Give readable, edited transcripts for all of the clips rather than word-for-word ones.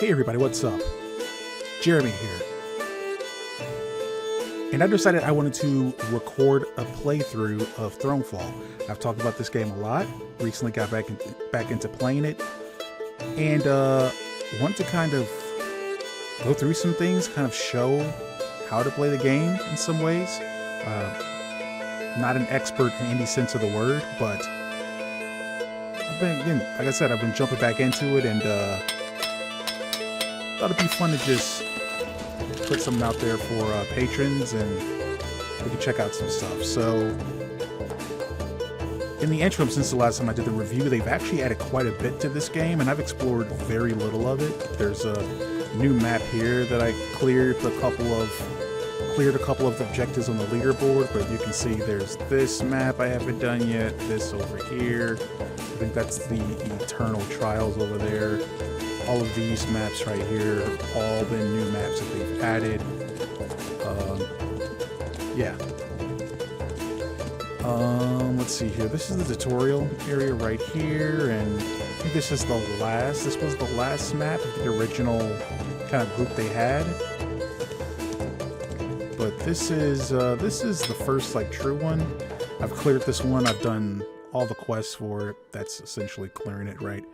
Hey everybody, what's up? Jeremy here. And I decided I wanted to record a playthrough of Thronefall. I've talked about this game a lot. Recently got back into playing it. And want to kind of go through some things, kind of show how to play the game in some ways. Not an expert in any sense of the word, but like I said, I've been jumping back into it and thought it'd be fun to just put something out there for patrons and we can check out some stuff. So in the interim, since the last time I did the review, they've actually added quite a bit to this game and I've explored very little of it. There's a new map here that I cleared a couple of the objectives on the leaderboard, but you can see there's this map I haven't done yet, this over here. I think that's the Eternal Trials over there. All of these maps right here have all been new maps that they've added. Yeah. Let's see here. This is the tutorial area right here, and I think this was the last map of the original kind of group they had. But this is the first like true one. I've cleared this one. I've done all the quests for it. That's essentially clearing it, right?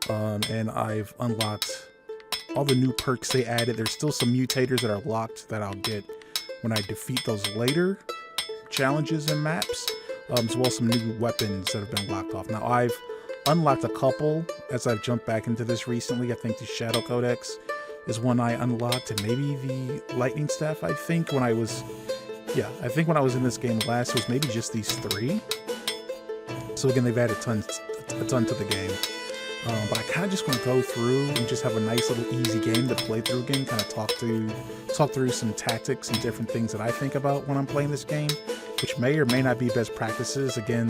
And I've unlocked all the new perks they added. There's still some mutators that are locked that I'll get when I defeat those later challenges and maps, as well as some new weapons that have been locked off. Now I've unlocked a couple as I've jumped back into this recently. I think the Shadow Codex is one I unlocked, and maybe the Lightning Staff. I think when I was in this game last, it was maybe just these three. So again, they've added a ton to the game. But I kind of just want to go through and just have a nice little easy game to play through again, kind of talk through some tactics and different things that I think about when I'm playing this game, which may or may not be best practices. Again,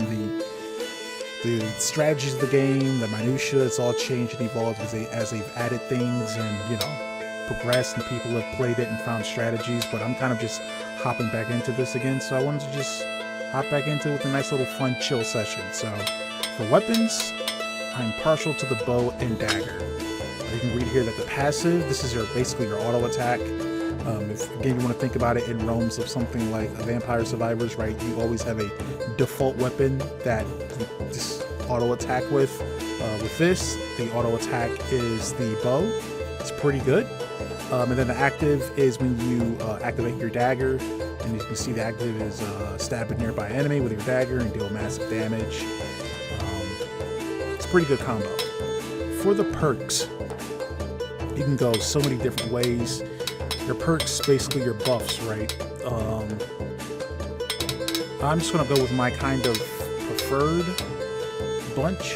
the strategies of the game, the minutia, it's all changed and evolved as they've added things and, progressed, and people have played it and found strategies. But I'm kind of just hopping back into this again, so I wanted to just hop back into it with a nice little fun chill session. So for weapons, I'm partial to the bow and dagger. You can read here that the passive, this is basically your auto attack. If again you want to think about it in realms of something like a Vampire Survivors, right? You always have a default weapon that you just auto attack with. With this, the auto attack is the bow. It's pretty good. And then the active is when you activate your dagger, and you can see the active is stab a nearby enemy with your dagger and deal massive damage. Pretty good combo. For the perks, you can go so many different ways. Your perks, basically your buffs, right? I'm just gonna go with my kind of preferred bunch,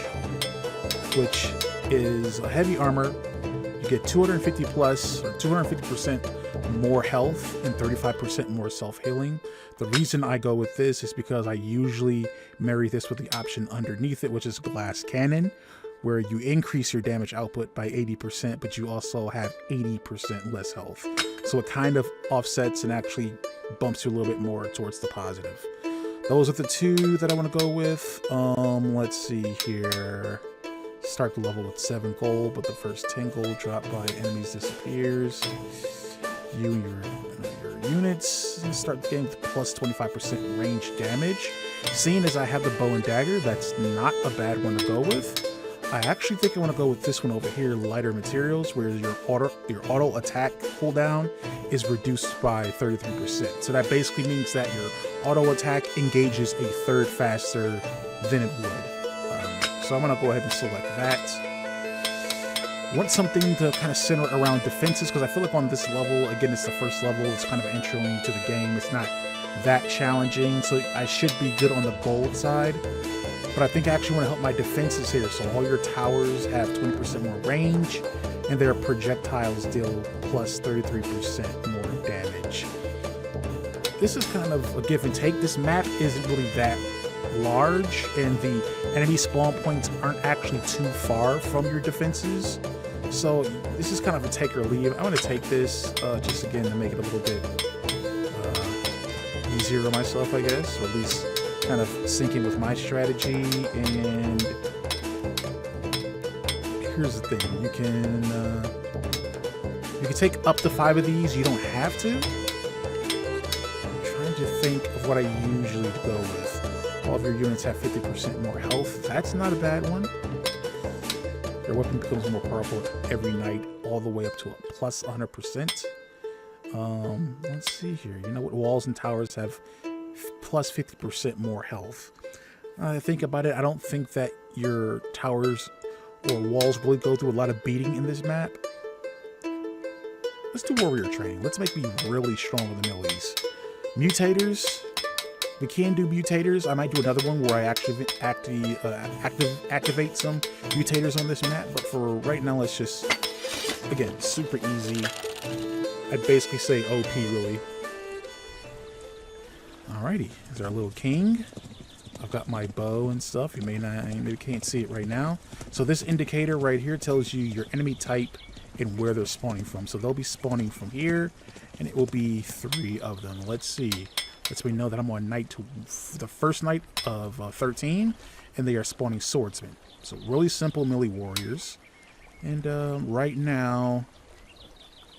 which is a heavy armor. You get 250 plus, or 250% more health and 35% more self-healing. The reason I go with this is because I usually marry this with the option underneath it, which is Glass Cannon, where you increase your damage output by 80%, but you also have 80% less health. So it kind of offsets and actually bumps you a little bit more towards the positive. Those are the two that I want to go with. Let's see here. Start the level with 7 gold, but the first 10 gold drop by enemies disappears. You and your units start the game with plus 25% range damage. Seeing as I have the bow and dagger, that's not a bad one to go with. I actually think I want to go with this one over here, lighter materials, where your auto attack cooldown is reduced by 33%. So that basically means that your auto attack engages a third faster than it would. So I'm going to go ahead and select that. Want something to kind of center around defenses, because I feel like on this level, again, it's the first level, it's kind of introing to the game. It's not that challenging, so I should be good on the gold side. But I think I actually want to help my defenses here. So all your towers have 20% more range, and their projectiles deal plus 33% more damage. This is kind of a give and take. This map isn't really that large, and the enemy spawn points aren't actually too far from your defenses. So this is kind of a take or leave. I'm going to take this just again to make it a little bit easier on myself, I guess, or at least kind of sync in with my strategy. And here's the thing, you can You can take up to 5 of these. You don't have to. I'm trying to think of what I usually go with. All of your units have 50% more health. That's not a bad one. Your weapon becomes more powerful every night, all the way up to a plus 100%. Let's see here. You know what? Walls and towers have plus 50% more health. I think about it, I don't think that your towers or walls really go through a lot of beating in this map. Let's do warrior training. Let's make me really strong with the millies. Mutators. We can do mutators. I might do another one where I actually activate some mutators on this map. But for right now, let's just, again, super easy. I'd basically say OP, really. Alrighty, there's our little king. I've got my bow and stuff. You maybe can't see it right now. So this indicator right here tells you your enemy type and where they're spawning from. So they'll be spawning from here, and it will be 3 of them. Let's see. Lets me know that I'm on the first night of 13, and they are spawning swordsmen. So really simple melee warriors. And right now,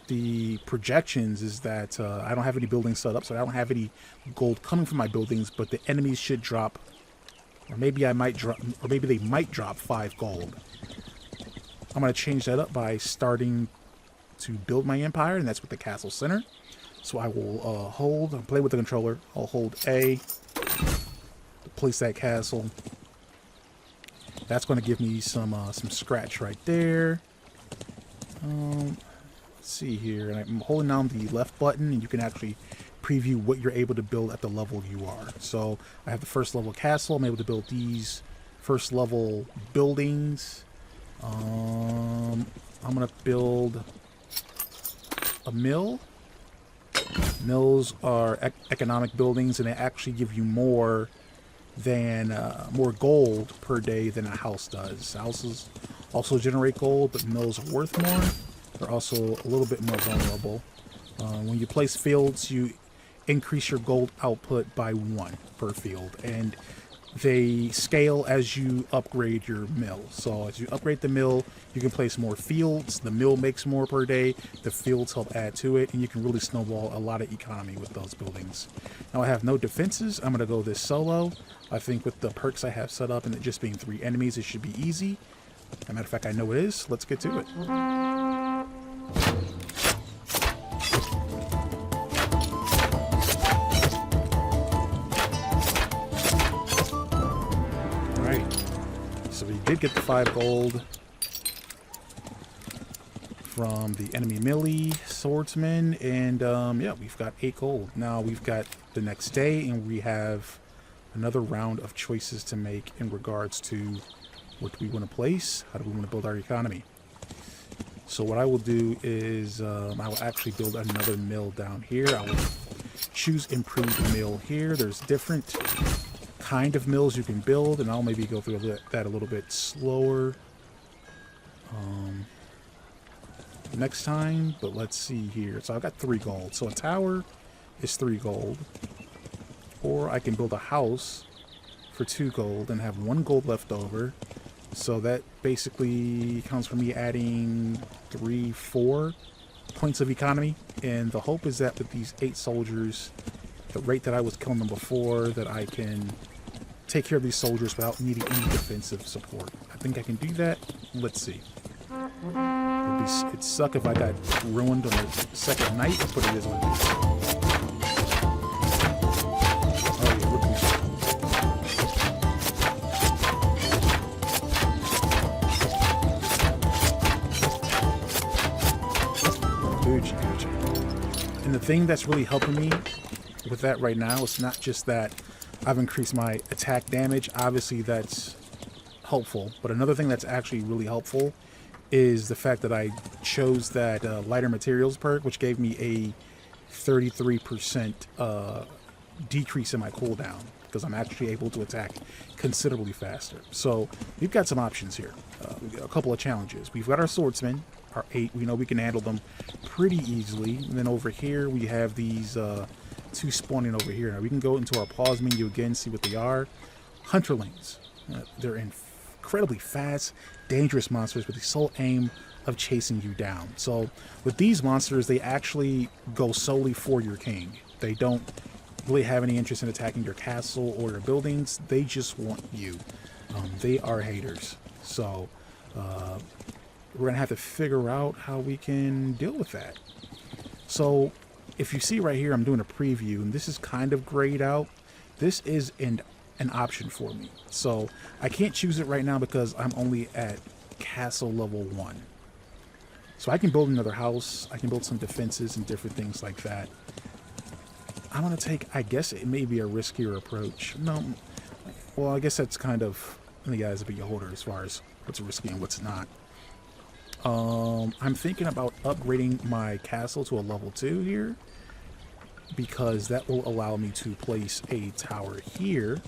the projections is that I don't have any buildings set up, so I don't have any gold coming from my buildings, but the enemies should drop, or maybe I might drop, or maybe they might drop 5 gold. I'm going to change that up by starting to build my empire, and that's with the castle center. So I will play with the controller. I'll hold A to place that castle. That's going to give me some scratch right there. Let's see here, and I'm holding down the left button, and you can actually preview what you're able to build at the level you are. So I have the first level castle. I'm able to build these first level buildings. I'm going to build a mill. Mills are economic buildings, and they actually give you more gold per day than a house does. Houses also generate gold, but mills are worth more. They're also a little bit more vulnerable. When you place fields, you increase your gold output by 1 per field, and they scale as you upgrade your mill. So as you upgrade the mill, you can place more fields. The mill makes more per day. The fields help add to it, and you can really snowball a lot of economy with those buildings. Now I have no defenses. I'm going to go this solo. I think with the perks I have set up and it just being 3 enemies, it should be easy. As a matter of fact, I know it is. Let's get to it. So we did get the 5 gold from the enemy melee swordsman, and yeah, we've got 8 gold. Now we've got the next day, and we have another round of choices to make in regards to what do we want to place, how do we want to build our economy. So what I will do is I will actually build another mill down here. I will choose improved mill here. There's different kind of mills you can build, and I'll maybe go through that a little bit slower next time. But let's see here. So I've got 3 gold. So a tower is 3 gold, or I can build a house for 2 gold and have 1 gold left over. So that basically counts for me adding 3-4 points of economy, and the hope is that with these 8 soldiers, the rate that I was killing them before, that I can take care of these soldiers without needing any defensive support. I think I can do that. Let's see. It'd suck if I got ruined on the second night, but it is what it is. Oh yeah, look at that. And the thing that's really helping me with that right now, it's not just that I've increased my attack damage. Obviously that's helpful, but another thing that's actually really helpful is the fact that I chose that lighter materials perk, which gave me a 33% decrease in my cooldown, because I'm actually able to attack considerably faster. So we've got some options here. A couple of challenges. We've got our swordsmen, our 8. We know we can handle them pretty easily. And then over here we have these 2 spawning over here. Now we can go into our pause menu again, see what they are. Hunterlings. They're incredibly fast, dangerous monsters with the sole aim of chasing you down. So with these monsters, they actually go solely for your king. They don't really have any interest in attacking your castle or your buildings. They just want you. They are haters. So we're gonna have to figure out how we can deal with that. So if you see right here, I'm doing a preview, and this is kind of grayed out. This is an option for me. So I can't choose it right now because I'm only at castle level 1. So I can build another house. I can build some defenses and different things like that. I'm going to take, I guess it may be a riskier approach. No, well, I guess that's kind of, the guy's a beholder as far as what's risky and what's not. I'm thinking about upgrading my castle to a level 2 here, because that will allow me to place a tower here,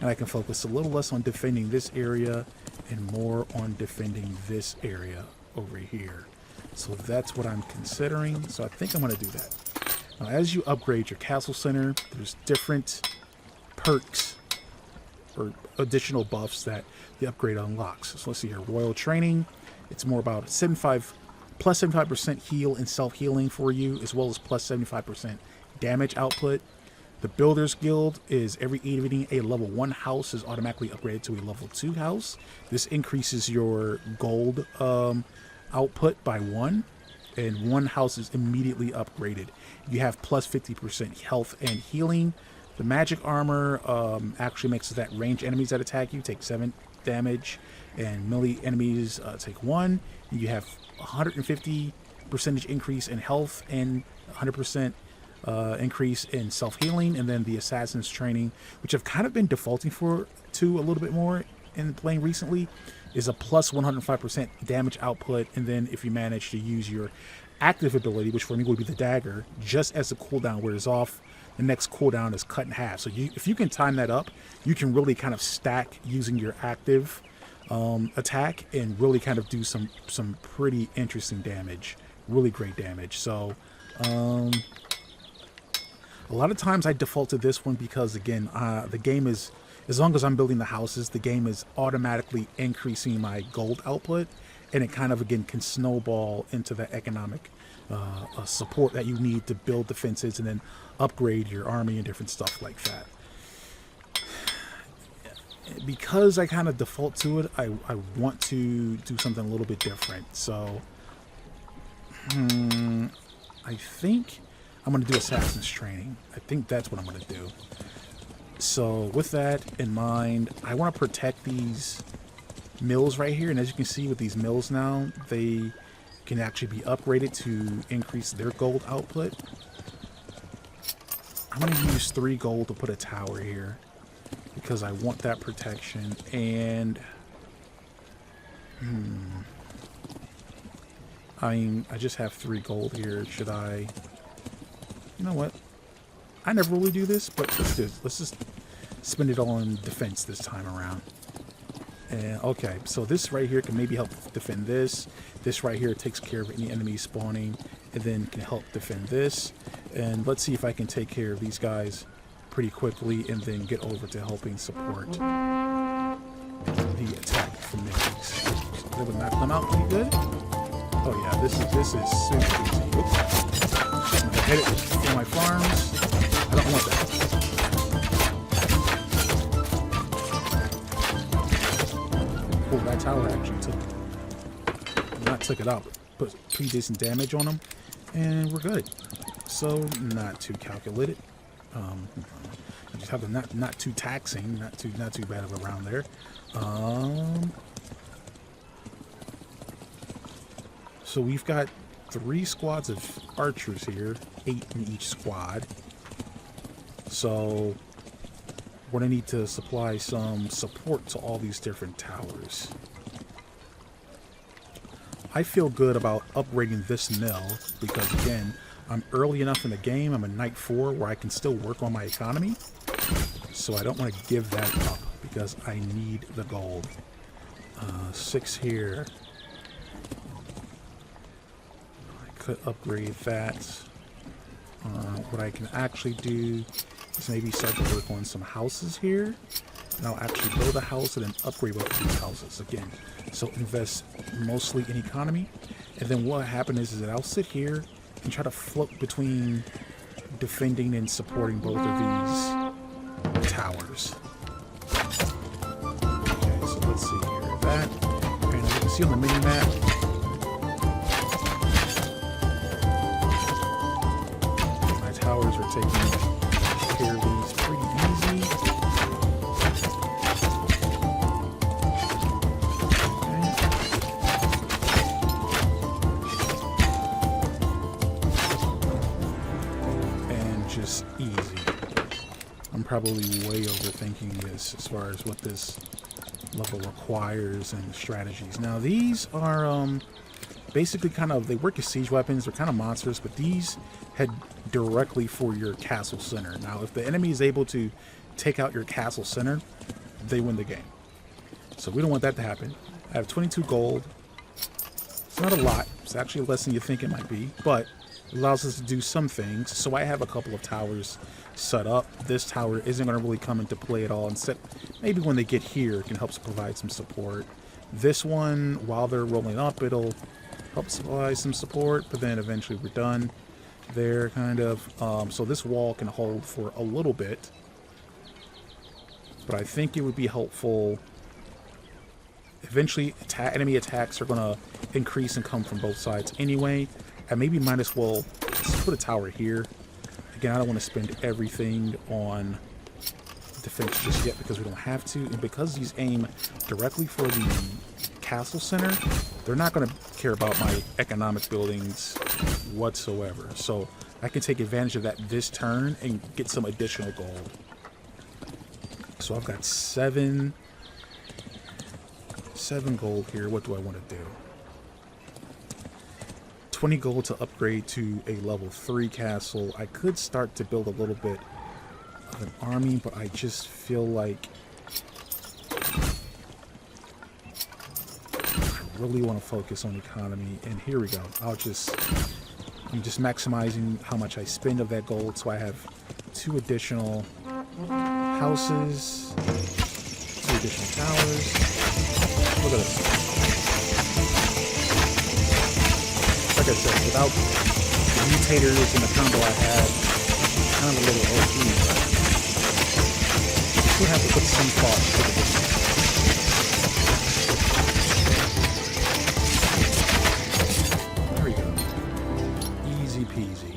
and I can focus a little less on defending this area and more on defending this area over here. So that's what I'm considering. So I think I'm going to do that. Now, as you upgrade your castle center, there's different perks or additional buffs that the upgrade unlocks. So let's see here. Royal Training. It's more about plus 75% heal and self-healing for you, as well as plus 75% damage output. The Builders Guild is every evening a level 1 house is automatically upgraded to a level 2 house. This increases your gold output by 1, and 1 house is immediately upgraded. You have plus 50% health and healing. The magic armor actually makes it that ranged enemies that attack you take 7 damage, and melee enemies take 1. You have 150% increase in health and 100% increase in self-healing. And then the Assassin's Training, which I've kind of been defaulting to a little bit more in playing recently, is a plus 105% damage output. And then if you manage to use your active ability, which for me would be the dagger, just as the cooldown wears off, the next cooldown is cut in half. So if you can time that up, you can really kind of stack using your active attack and really kind of do some pretty interesting damage, really great damage. So a lot of times I default to this one because, again, the game is, as long as I'm building the houses, the game is automatically increasing my gold output, and it kind of, again, can snowball into the economic support that you need to build defenses and then upgrade your army and different stuff like that. Because I kind of default to it, I want to do something a little bit different. So I think I'm going to do Assassin's Training. I think that's what I'm going to do. So with that in mind, I want to protect these mills right here. And as you can see with these mills now, they can actually be upgraded to increase their gold output. I'm going to use 3 gold to put a tower here because I want that protection. And I just have 3 gold here. Should I? You know what? I never really do this, but let's do it. Let's just spend it all on defense this time around. And okay, so this right here can maybe help defend this. This right here takes care of any enemies spawning, and then can help defend this. And let's see if I can take care of these guys pretty quickly, and then get over to helping support the attack from enemies. So they would knock them out pretty good. Oh yeah, this is super easy. Oops. I'm gonna hit it with my farms. I don't want that. Oh, that tower actually took it out, but put pretty decent damage on them, and we're good. So not too calculated. I just have the not too taxing, not too bad of a round there. So we've got 3 squads of archers here, 8 in each squad. So we're gonna need to supply some support to all these different towers. I feel good about upgrading this mill because, again, I'm early enough in the game. I'm a Knight 4 where I can still work on my economy. So I don't want to give that up because I need the gold. 6 here. I could upgrade that. What I can actually do is maybe start to work on some houses here. and I'll actually build a house and then upgrade both of these houses again. So invest mostly in economy, and then what happens is that I'll sit here and try to float between defending and supporting both of these towers. Okay, so let's see here. That, and as you can see on the mini map, my towers are taking care of these pretty easy. Easy. I'm probably way overthinking this as far as what this level requires and strategies. Now these are basically kind of, they work as siege weapons. They're kind of monsters, but these head directly for your castle center. Now if the enemy is able to take out your castle center, they win the game. So we don't want that to happen. I have 22 gold. It's not a lot. It's actually less than you think it might be, but it allows us to do some things. So I have a couple of towers set up. This tower isn't going to really come into play at all, except maybe when they get here, it can help provide some support. This one, while they're rolling up, it'll help supply some support, but then eventually we're done there, kind of. So this wall can hold for a little bit, but I think it would be helpful. Eventually, enemy attacks are going to increase and come from both sides anyway. I maybe might as well put a tower here. Again, I don't want to spend everything on defense just yet because we don't have to. And because these aim directly for the castle center, they're not going to care about my economic buildings whatsoever. So I can take advantage of that this turn and get some additional gold. So I've got seven gold here. What do I want to do? 20 gold to upgrade to a level 3 castle. I could start to build a little bit of an army, but I just feel like I really want to focus on economy. And here we go. I'm just maximizing how much I spend of that gold, so I have 2 additional houses, 2 additional towers. Look at this. Like I said, without the mutators and the combo I have, kind of a little OP, but you still have to put some thought into this. There we go. Easy peasy.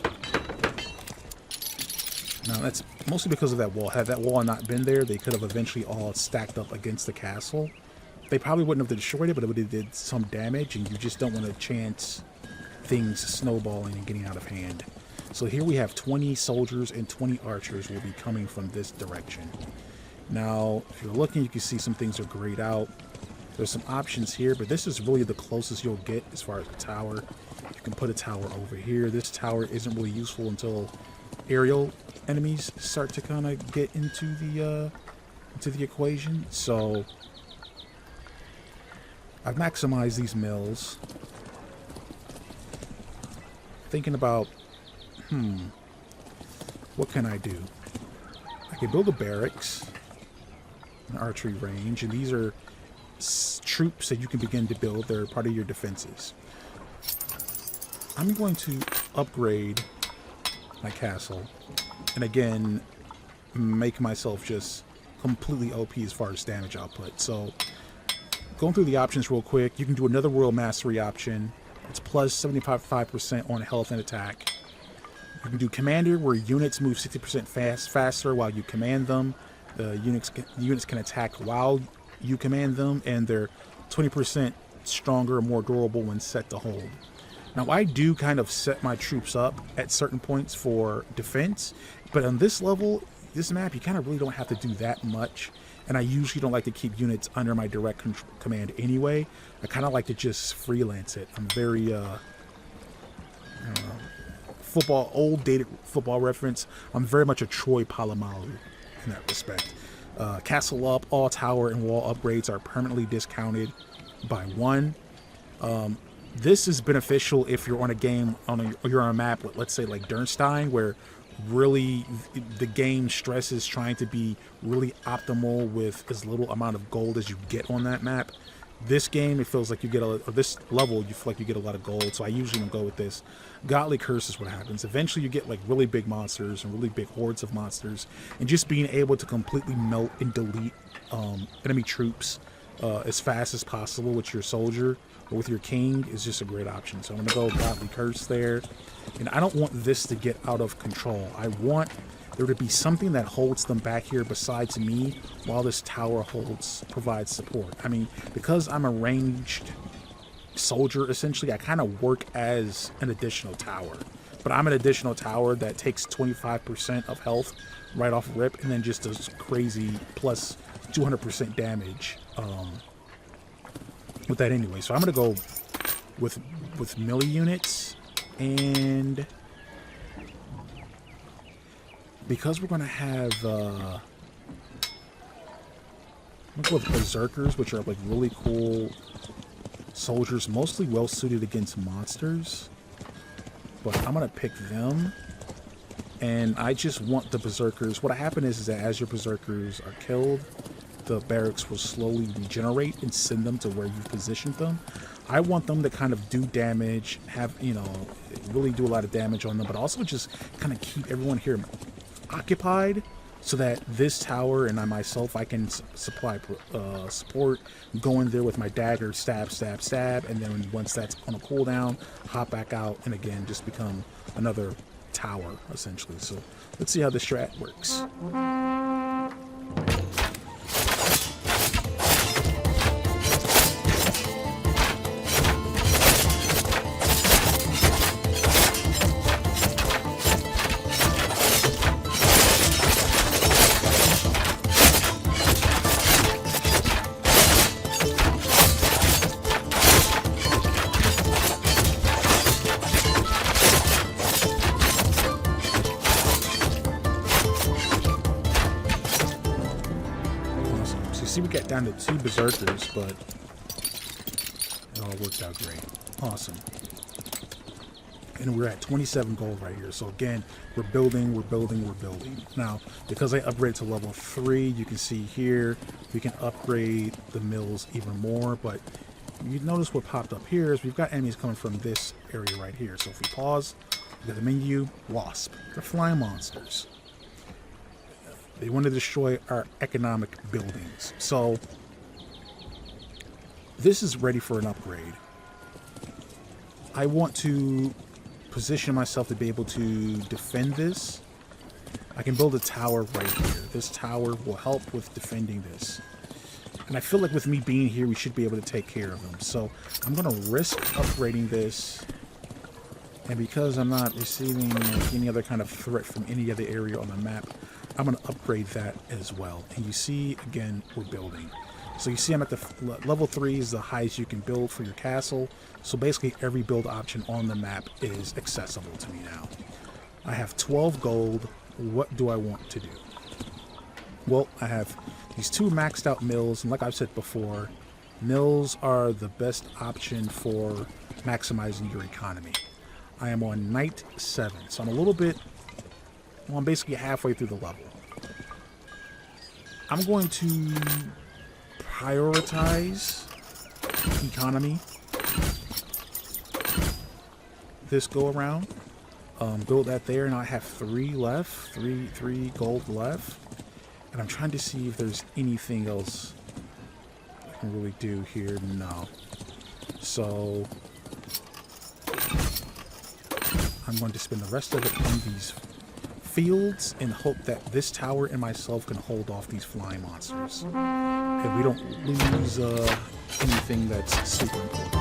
Now that's mostly because of that wall. Had that wall not been there, they could have eventually all stacked up against the castle. They probably wouldn't have destroyed it, but it would have did some damage, and you just don't want to chance things snowballing and getting out of hand. So here we have 20 soldiers and 20 archers will be coming from this direction. Now, if you're looking, you can see some things are grayed out. There's some options here, but this is really the closest you'll get as far as a tower. You can put a tower over here. This tower isn't really useful until aerial enemies start to kind of get into the equation. So I've maximized these mills. Thinking about, what can I do? I can build a barracks, an archery range, and these are troops that you can begin to build. They're part of your defenses. I'm going to upgrade my castle, and again, make myself just completely OP as far as damage output. So, going through the options real quick, you can do another World Mastery option. It's plus 75% on health and attack. You can do Commander, where units move 60% faster while you command them. The units can attack while you command them, and they're 20% stronger or more durable when set to hold. Now, I do kind of set my troops up at certain points for defense, but on this level, this map, you kind of really don't have to do that much. And I usually don't like to keep units under my direct command anyway. I kind of like to just freelance it. I'm very, old dated football reference. I'm very much a Troy Polamalu in that respect. Castle up, all tower and wall upgrades are permanently discounted by 1. This is beneficial if you're on a game, you're on a map, let's say like Dernstein, where really, the game stresses trying to be really optimal with as little amount of gold as you get on that map. This game, it feels like you get or this level, you feel like you get a lot of gold. So I usually don't go with this. Godly Curse is what happens. Eventually you get like really big monsters and really big hordes of monsters, and just being able to completely melt and delete enemy troops as fast as possible with your soldier or with your king is just a great option. So I'm gonna go Godly Curse there. And I don't want this to get out of control. I want there to be something that holds them back here besides me while this tower provides support. I mean, because I'm a ranged soldier, essentially, I kind of work as an additional tower. But I'm an additional tower that takes 25% of health right off rip and then just does crazy plus 200% damage with that anyway. So I'm going to go with melee units, and because we're going to have I'm going to go with Berserkers, which are like really cool soldiers, mostly well suited against monsters, but I'm going to pick them. And I just want the Berserkers. What happened is that as your Berserkers are killed, the barracks will slowly regenerate and send them to where you positioned them. I want them to kind of do damage, have, you know, really do a lot of damage on them, but also just kind of keep everyone here occupied so that this tower and I myself, I can supply support, go in there with my dagger, stab, stab, stab, and then once that's on a cooldown, hop back out and again just become another tower essentially. So let's see how this strat works. See, we got down to 2 Berserkers, but it all worked out great. Awesome. And we're at 27 gold right here. So again, we're building, we're building, we're building. Now, because I upgraded to level 3, you can see here, we can upgrade the mills even more. But you notice what popped up here is we've got enemies coming from this area right here. So if we pause, we got the menu, Wasp. They're flying monsters. They want to destroy our economic buildings. So this is ready for an upgrade. I want to position myself to be able to defend this. I can build a tower right here. This tower will help with defending this. And I feel like with me being here, we should be able to take care of them. So I'm going to risk upgrading this. And because I'm not receiving like any other kind of threat from any other area on the map, I'm going to upgrade that as well. And you see, again, we're building. So you see I'm at the level 3 is the highest you can build for your castle. So basically every build option on the map is accessible to me now. I have 12 gold. What do I want to do? Well, I have these 2 maxed out mills. And like I've said before, mills are the best option for maximizing your economy. I am on night 7. So I'm a little bit, well, I'm basically halfway through the level. I'm going to prioritize economy this go around. Build that there, and I have 3 left, three gold left. And I'm trying to see if there's anything else I can really do here. No. So I'm going to spend the rest of it on these fields and hope that this tower and myself can hold off these flying monsters. And we don't lose anything that's super important.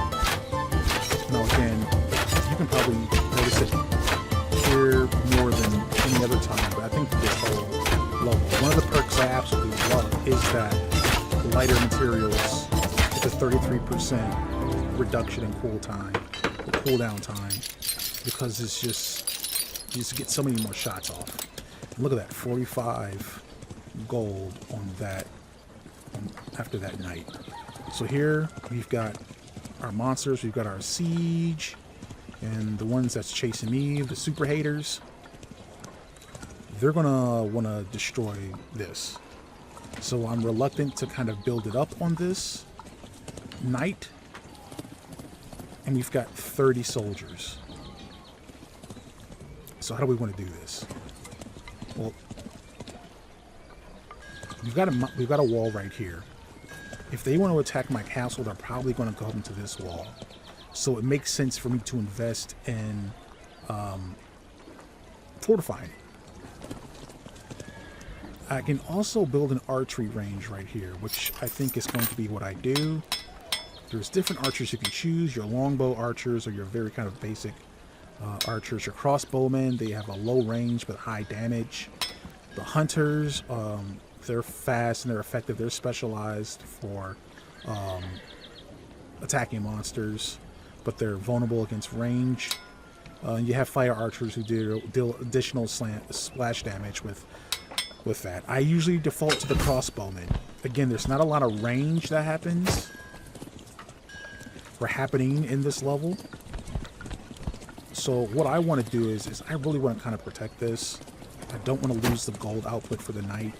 Now again, you can probably notice it here more than any other time, but I think this whole level, one of the perks I absolutely love is that lighter materials with a 33% reduction in cooldown time, because it's just, you just get so many more shots off. And look at that, 45 gold on that after that night. So here we've got our monsters, we've got our siege, and the ones that's chasing me, the super haters. they're gonna want to destroy this. So I'm reluctant to kind of build it up on this knight. And we've got 30 soldiers. So how do we want to do this? Well, we've got a wall right here. If they want to attack my castle, they're probably going to go into this wall. So it makes sense for me to invest in fortifying. I can also build an archery range right here, which I think is going to be what I do. There's different archers you can choose, your longbow archers or your very kind of basic archers. Your crossbowmen, they have a low range but high damage. The hunters, they're fast and they're effective. They're specialized for attacking monsters, but they're vulnerable against range. You have fire archers who deal additional splash damage with that. I usually default to the crossbowmen. Again, there's not a lot of range that happens or happening in this level. So what I want to do is I really want to kind of protect this. I don't want to lose the gold output for the night.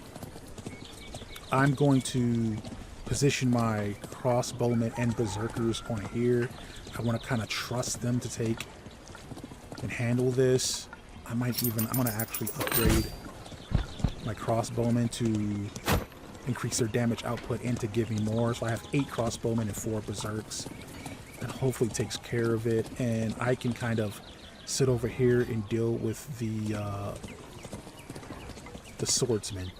I'm going to position my crossbowmen and berserkers on here. I want to kind of trust them to take and handle this. I'm going to actually upgrade my crossbowmen to increase their damage output and to give me more. So I have 8 crossbowmen and 4 berserks. That hopefully takes care of it. And I can kind of sit over here and deal with the swordsman.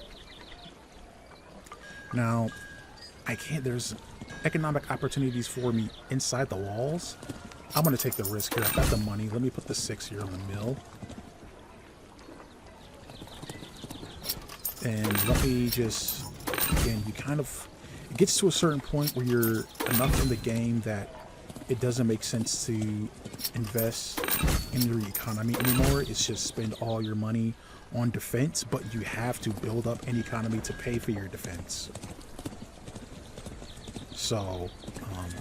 Now, there's economic opportunities for me inside the walls. I'm going to take the risk here. I've got the money. Let me put the 6 here on the mill. And let me just, again, it gets to a certain point where you're enough in the game that it doesn't make sense to invest in your economy anymore. It's just spend all your money on defense, but you have to build up an economy to pay for your defense. So,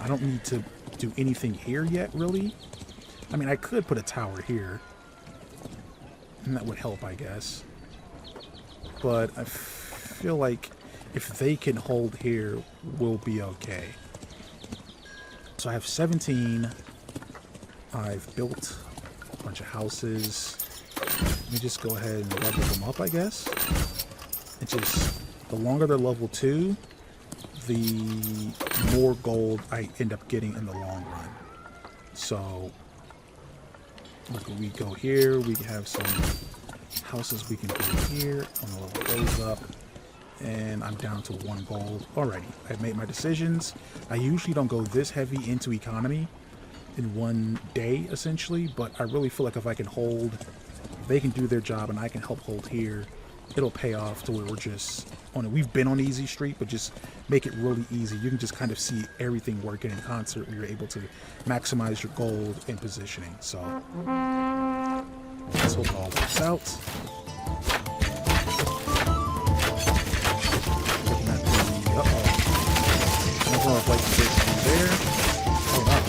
I don't need to do anything here yet, really. I mean, I could put a tower here, and that would help, I guess. But I feel like if they can hold here, we'll be okay. So I have 17. I've built a bunch of houses. Let me just go ahead and level them up, I guess. It's just, the longer they're level 2, the more gold I end up getting in the long run. So, look, we go here, we have some houses we can build here. I'm gonna level those up. And I'm down to 1 gold already. I've made my decisions. I usually don't go this heavy into economy in one day, essentially, but I really feel like if I can hold, they can do their job and I can help hold here, it'll pay off to where we're just on it. We've been on easy street, but just make it really easy. You can just kind of see everything working in concert where you're able to maximize your gold and positioning. So let's hope all works out. Like there. Oh, wow.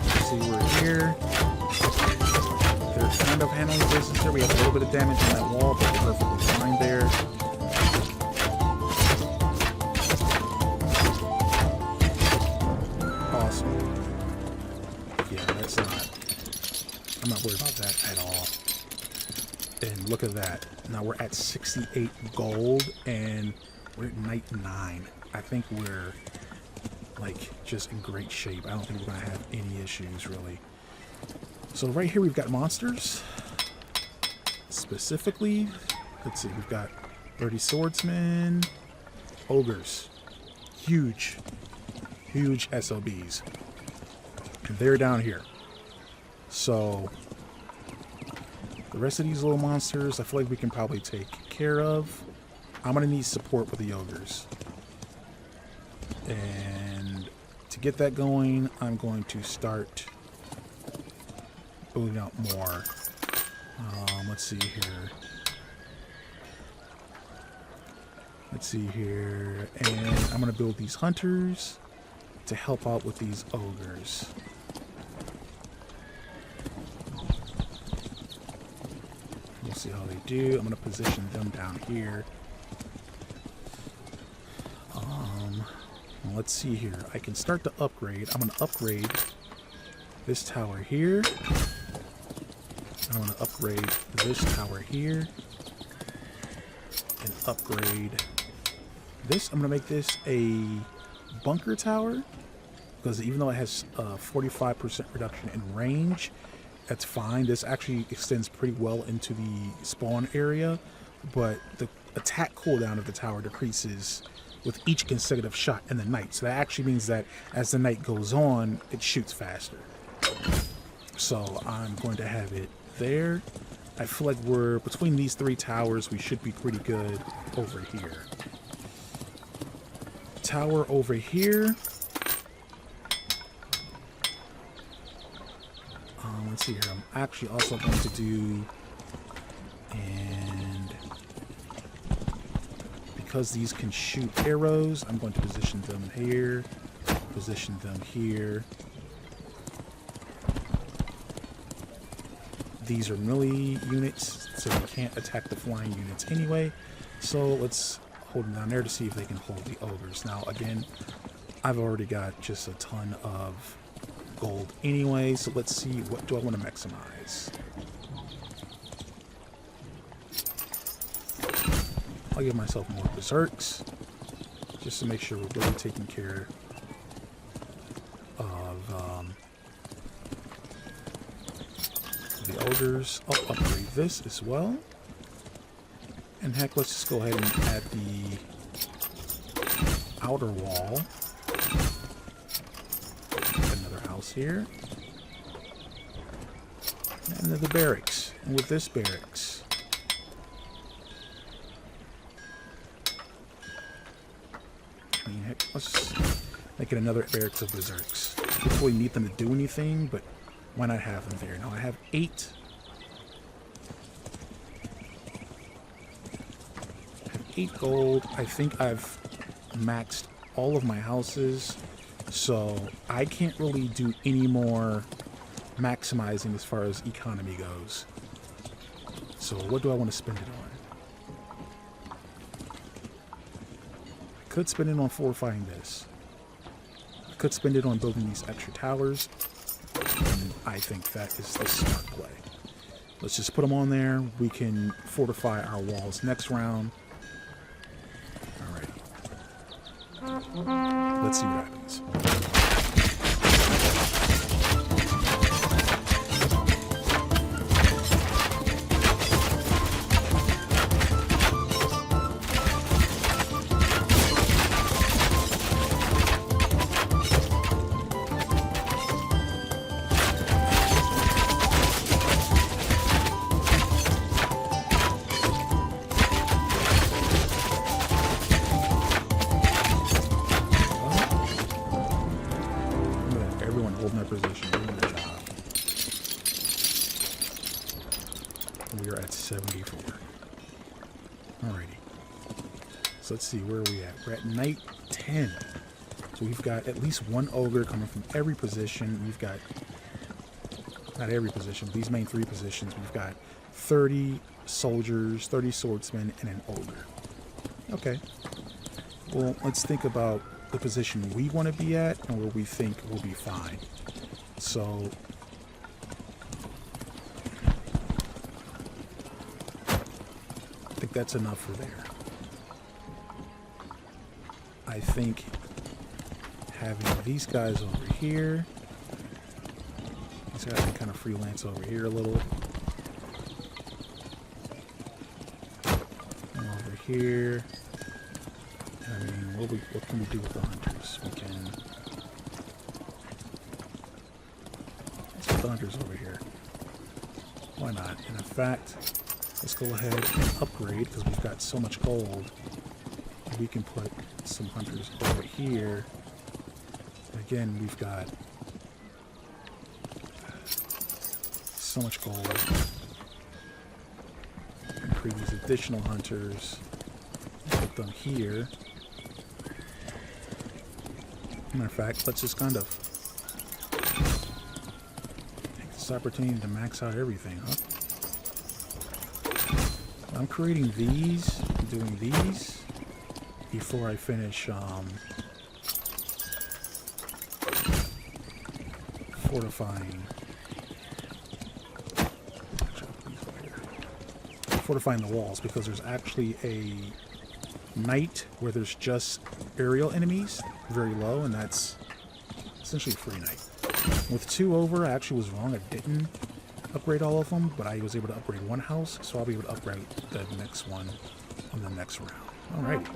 So, see, we're here. They're kind of handling business here. We have a little bit of damage on that wall, but we're perfectly fine there. Awesome. Yeah, that's not... I'm not worried about that at all. And look at that. Now we're at 68 gold and we're at night 9. I think we're like just in great shape. I don't think we're going to have any issues really. So right here we've got monsters. Specifically, let's see, we've got 30 swordsmen, ogres, huge SOBs. And they're down here. So, the rest of these little monsters, I feel like we can probably take care of. I'm going to need support with the ogres. And to get that going, I'm going to start building out more. Let's see here. And I'm going to build these hunters. to help out with these ogres. We'll see how they do. I'm going to position them down here. Let's see here. I can start to upgrade. I'm going to upgrade this tower here. I'm going to upgrade this tower here. And upgrade this. I'm going to make this a bunker tower. Because even though it has a 45% reduction in range, that's fine. This actually extends pretty well into the spawn area. But the attack cooldown of the tower decreases with each consecutive shot in the night. So that actually means that as the night goes on, it shoots faster. So I'm going to have it there. I feel like we're between these three towers, we should be pretty good over here. Tower over here. Let's see here. I'm actually also going to do, and because these can shoot arrows, I'm going to position them here, position them here. These are melee units, so they can't attack the flying units anyway. So let's hold them down there to see if they can hold the ogres. Now, again, I've already got just a ton of gold anyway, so let's see, what do I want to maximize? I'll give myself more berserks, just to make sure we're really taking care of the ogres. I'll upgrade this as well. And heck, let's just go ahead and add the outer wall. Another house here. And then the barracks. And with this barracks, I mean, heck, let's make it another barracks of berserks. I don't really need them to do anything, but why not have them there? Now I have 8. I have 8 gold. I think I've maxed all of my houses, so I can't really do any more maximizing as far as economy goes. So what do I want to spend it on? I could spend it on fortifying this. I could spend it on building these extra towers. And I think that is the smart play. Let's just put them on there. We can fortify our walls next round. Alright. Let's see what happens. Position, doing their job. We are at 74. Alrighty. So let's see, where are we at? We're at night 10. So we've got at least one ogre coming from every position. We've got, not every position, these main 3 positions. We've got 30 soldiers, 30 swordsmen, and an ogre. Okay. Well, let's think about the position we want to be at and where we think we'll be fine. So I think that's enough for there. I think having these guys over here, these guys can kind of freelance over here a little. And over here. I mean, what can we do with the hunters? We can... Let's put the hunters over here. Why not? And in fact, let's go ahead and upgrade, because we've got so much gold. We can put some hunters over here. Again, we've got so much gold. And create these additional hunters. Put them here. Matter of fact, let's just kind of take this opportunity to max out everything, huh? I'm creating these, doing these before I finish fortifying the walls, because there's actually a night where there's just aerial enemies very low, and that's essentially a free night. With 2 over, I actually was wrong. I didn't upgrade all of them, but I was able to upgrade one house, so I'll be able to upgrade the next one on the next round. Alrighty.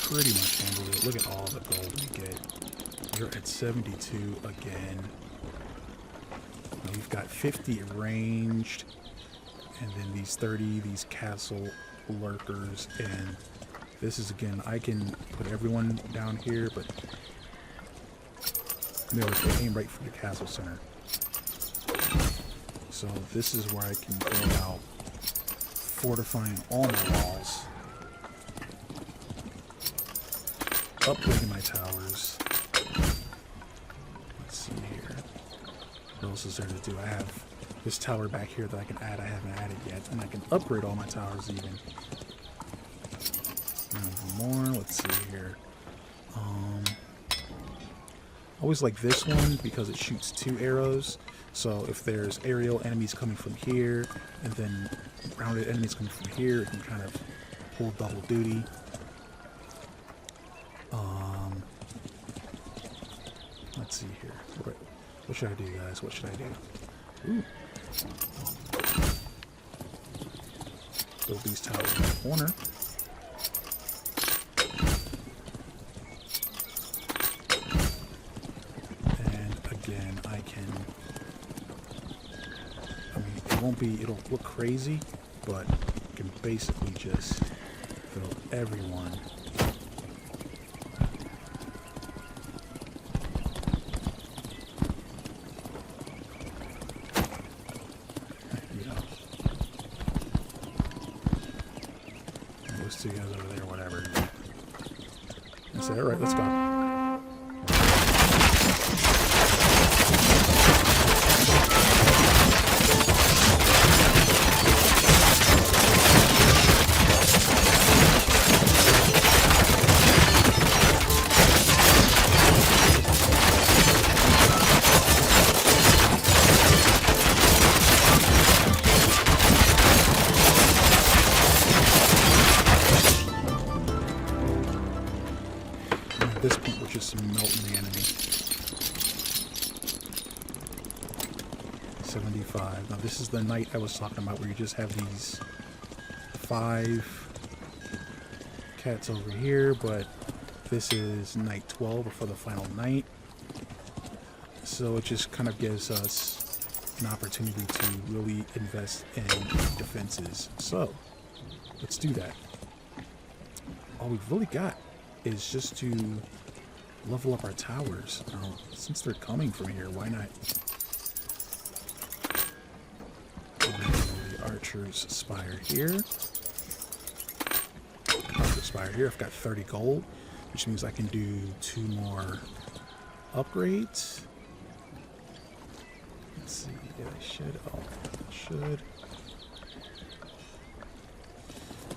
Pretty much handle it. Look at all the gold we get. You're at 72 again. We've got 50 arranged, and then these 30, these castle lurkers, and this is, again, I can put everyone down here, but they aim right for the castle center. So this is where I can go out fortifying all my walls, upgrading my towers. Let's see here. What else is there to do? I have this tower back here that I can add. I haven't added yet. And I can upgrade all my towers even. More. Let's see here. I always like this one because it shoots 2 arrows. So if there's aerial enemies coming from here and then grounded enemies coming from here, it can kind of hold double duty. Let's see here. What should I do, guys? What should I do? Ooh. Build these towers in the corner. And again, I mean, it'll look crazy, but you can basically just fill everyone. Together over there, whatever. I said, alright, let's go. At this point, we're just melting the enemy. 75. Now, this is the night I was talking about where you just have these 5 cats over here, but this is night 12 before the final night. So it just kind of gives us an opportunity to really invest in defenses. So let's do that. All we've really got is just to level up our towers. Since they're coming from here, why not? The archer's spire here. Archer's spire here. I've got 30 gold, which means I can do 2 more upgrades. Let's see. Yeah, I should. Oh, I should.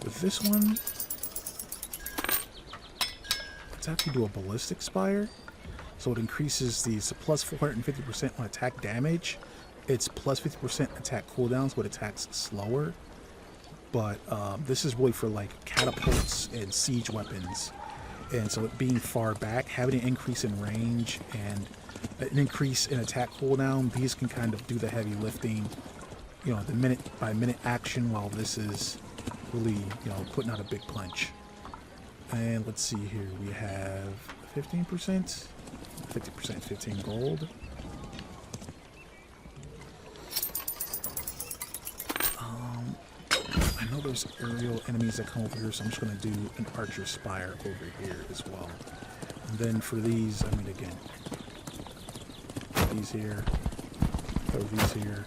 With this one, let's actually do a ballistic spire. So it increases these plus 450% on attack damage. It's plus 50% attack cooldowns, but attacks slower. but this is really for like catapults and siege weapons. And so it being far back, having an increase in range and an increase in attack cooldown, these can kind of do the heavy lifting, you know, the minute by minute action, while this is really, you know, putting out a big punch. And let's see here, we have 15%, 50%, 15 gold. I know there's aerial enemies that come over here, so I'm just going to do an archer spire over here as well. And then for these, I mean, again, these here, throw these here.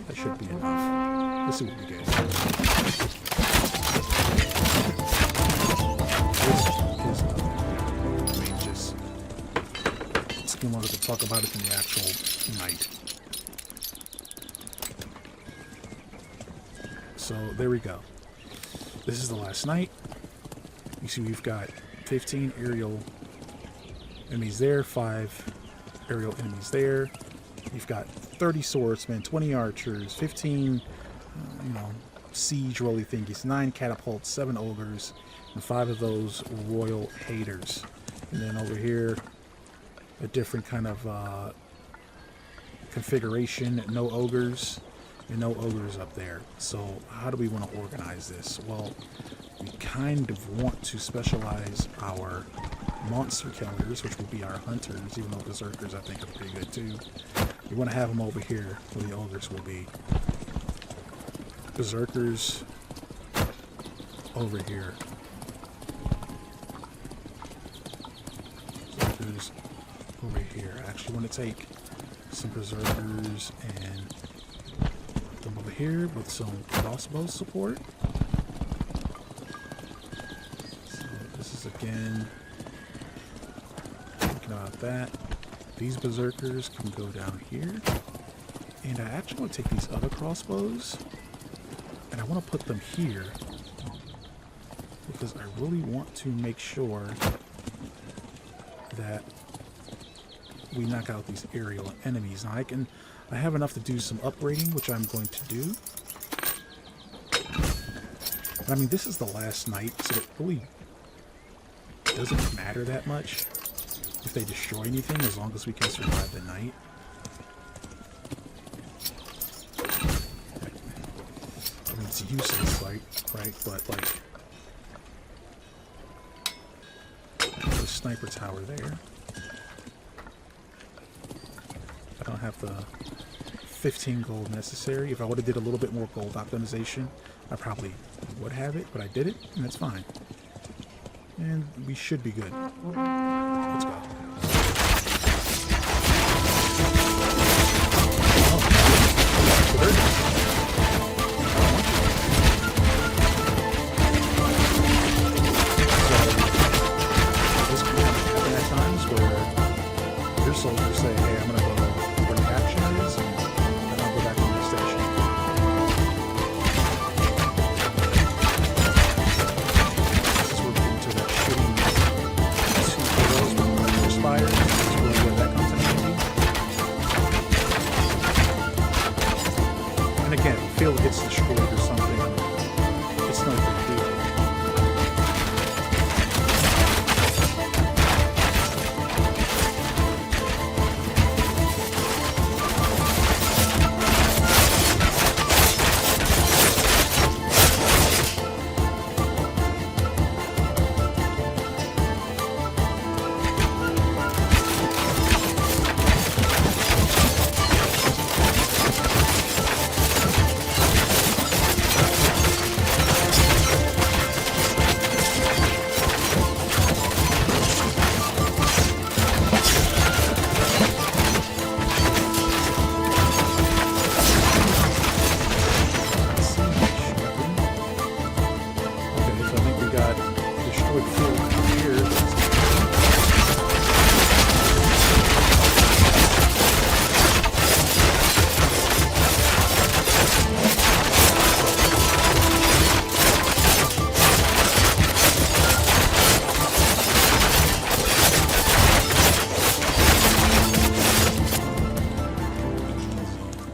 That should be enough. Let's see what we get. This is nothing. I mean, just it's been longer to talk about it than the actual night. So there we go. This is the last night. You see we've got 15 aerial enemies there, 5 aerial enemies there. You've got 30 swordsmen, 20 archers, 15, you know, siege rolly thingies, 9 catapults, 7 ogres, and 5 of those royal haters. And then over here, a different kind of configuration, no ogres. And no ogres up there. So how do we want to organize this? Well, we kind of want to specialize our monster killers, which will be our hunters, even though berserkers I think are pretty good too. We want to have them over here where the ogres will be. Berserkers over here. Berserkers over here. I actually want to take some berserkers and them over here with some crossbow support. So this is again thinking about that. These berserkers can go down here, and I actually want to take these other crossbows and I want to put them here because I really want to make sure that we knock out these aerial enemies. Now I have enough to do some upgrading, which I'm going to do. But I mean, this is the last night, so it really doesn't matter that much if they destroy anything, as long as we can survive the night. I mean, it's useless, right? But like, the sniper tower there. I don't have the 15 gold necessary. If I would have did a little bit more gold optimization, I probably would have it, but I did it, and that's fine. And we should be good. Let's go. This can happen at times where your soldiers say, hey, I'm going to go where the action is, and I'll go back to my station. This is where we get into that shooting 2 arrows with the archer spire. This is really where that comes in handy. And again, if you feel it gets destroyed or something, it's no big deal.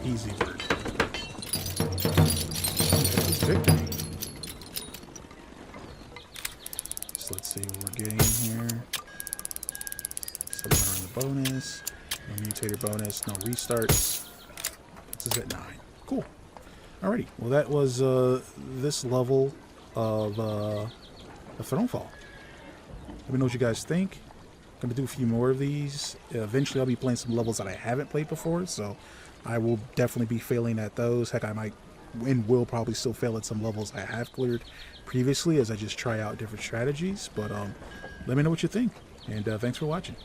Easy work. Victory. see what we're getting here. 700 on the bonus. No mutator bonus. No restarts. This is at 9. Cool. Alrighty. Well, that was this level of Thronefall. Let me know what you guys think. I'm going to do a few more of these. Eventually, I'll be playing some levels that I haven't played before, so I will definitely be failing at those. Heck, I might and will probably still fail at some levels I have cleared previously as I just try out different strategies. But let me know what you think, and thanks for watching.